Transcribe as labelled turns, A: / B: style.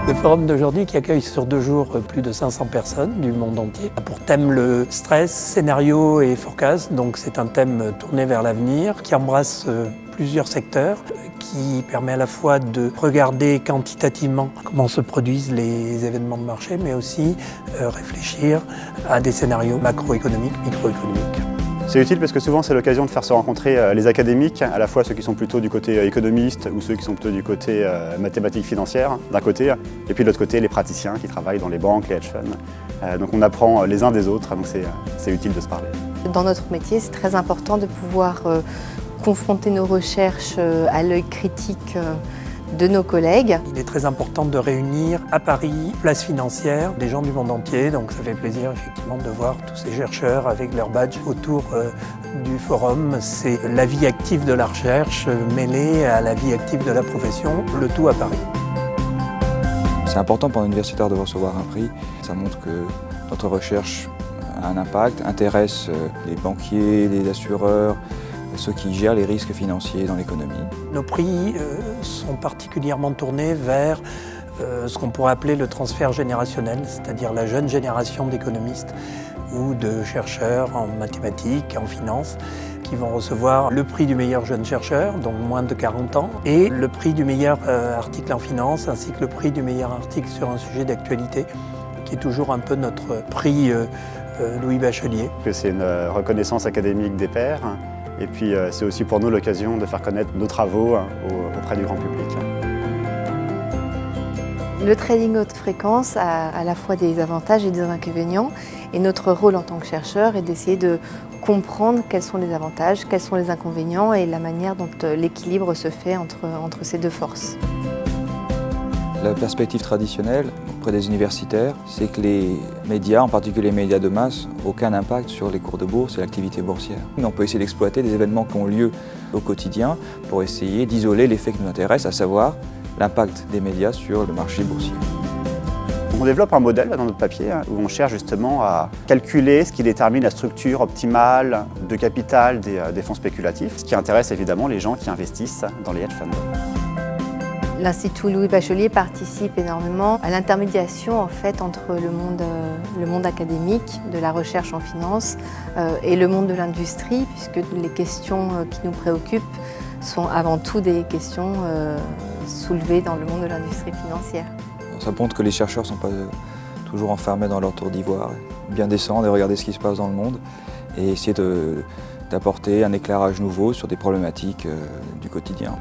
A: Le forum d'aujourd'hui qui accueille sur 2 jours plus de 500 personnes du monde entier a pour thème le stress, scénario et forecast. Donc c'est un thème tourné vers l'avenir qui embrasse plusieurs secteurs, qui permet à la fois de regarder quantitativement comment se produisent les événements de marché, mais aussi réfléchir à des scénarios macroéconomiques, microéconomiques.
B: C'est utile parce que souvent c'est l'occasion de faire se rencontrer les académiques, à la fois ceux qui sont plutôt du côté économiste ou ceux qui sont plutôt du côté mathématiques financières d'un côté, et puis de l'autre côté les praticiens qui travaillent dans les banques, les hedge funds. Donc on apprend les uns des autres, donc c'est utile de se parler.
C: Dans notre métier, c'est très important de pouvoir confronter nos recherches à l'œil critique de nos collègues.
A: Il est très important de réunir à Paris, place financière, des gens du monde entier. Donc ça fait plaisir effectivement de voir tous ces chercheurs avec leur badge autour du forum. C'est la vie active de la recherche mêlée à la vie active de la profession, le tout à Paris.
D: C'est important pour un universitaire de recevoir un prix. Ça montre que notre recherche a un impact, intéresse les banquiers, les assureurs, ceux qui gèrent les risques financiers dans l'économie.
A: Nos prix sont particulièrement tournés vers ce qu'on pourrait appeler le transfert générationnel, c'est-à-dire la jeune génération d'économistes ou de chercheurs en mathématiques, en finance, qui vont recevoir le prix du meilleur jeune chercheur, donc moins de 40 ans, et le prix du meilleur article en finance, ainsi que le prix du meilleur article sur un sujet d'actualité, qui est toujours un peu notre prix Louis Bachelier.
B: C'est une reconnaissance académique des pairs. Et puis c'est aussi pour nous l'occasion de faire connaître nos travaux auprès du grand public.
C: Le trading haute fréquence a à la fois des avantages et des inconvénients. Et notre rôle en tant que chercheur est d'essayer de comprendre quels sont les avantages, quels sont les inconvénients et la manière dont l'équilibre se fait entre ces deux forces.
D: La perspective traditionnelle auprès des universitaires, c'est que les médias, en particulier les médias de masse, n'ont aucun impact sur les cours de bourse et l'activité boursière. Mais on peut essayer d'exploiter des événements qui ont lieu au quotidien pour essayer d'isoler l'effet qui nous intéresse, à savoir l'impact des médias sur le marché boursier.
B: On développe un modèle dans notre papier où on cherche justement à calculer ce qui détermine la structure optimale de capital des fonds spéculatifs, ce qui intéresse évidemment les gens qui investissent dans les hedge funds.
C: L'Institut Louis Bachelier participe énormément à l'intermédiation en fait, entre le monde académique, de la recherche en finance et le monde de l'industrie, puisque les questions qui nous préoccupent sont avant tout des questions soulevées dans le monde de l'industrie financière.
D: Ça montre que les chercheurs ne sont pas toujours enfermés dans leur tour d'ivoire, bien descendre et regarder ce qui se passe dans le monde et essayer d'apporter un éclairage nouveau sur des problématiques du quotidien.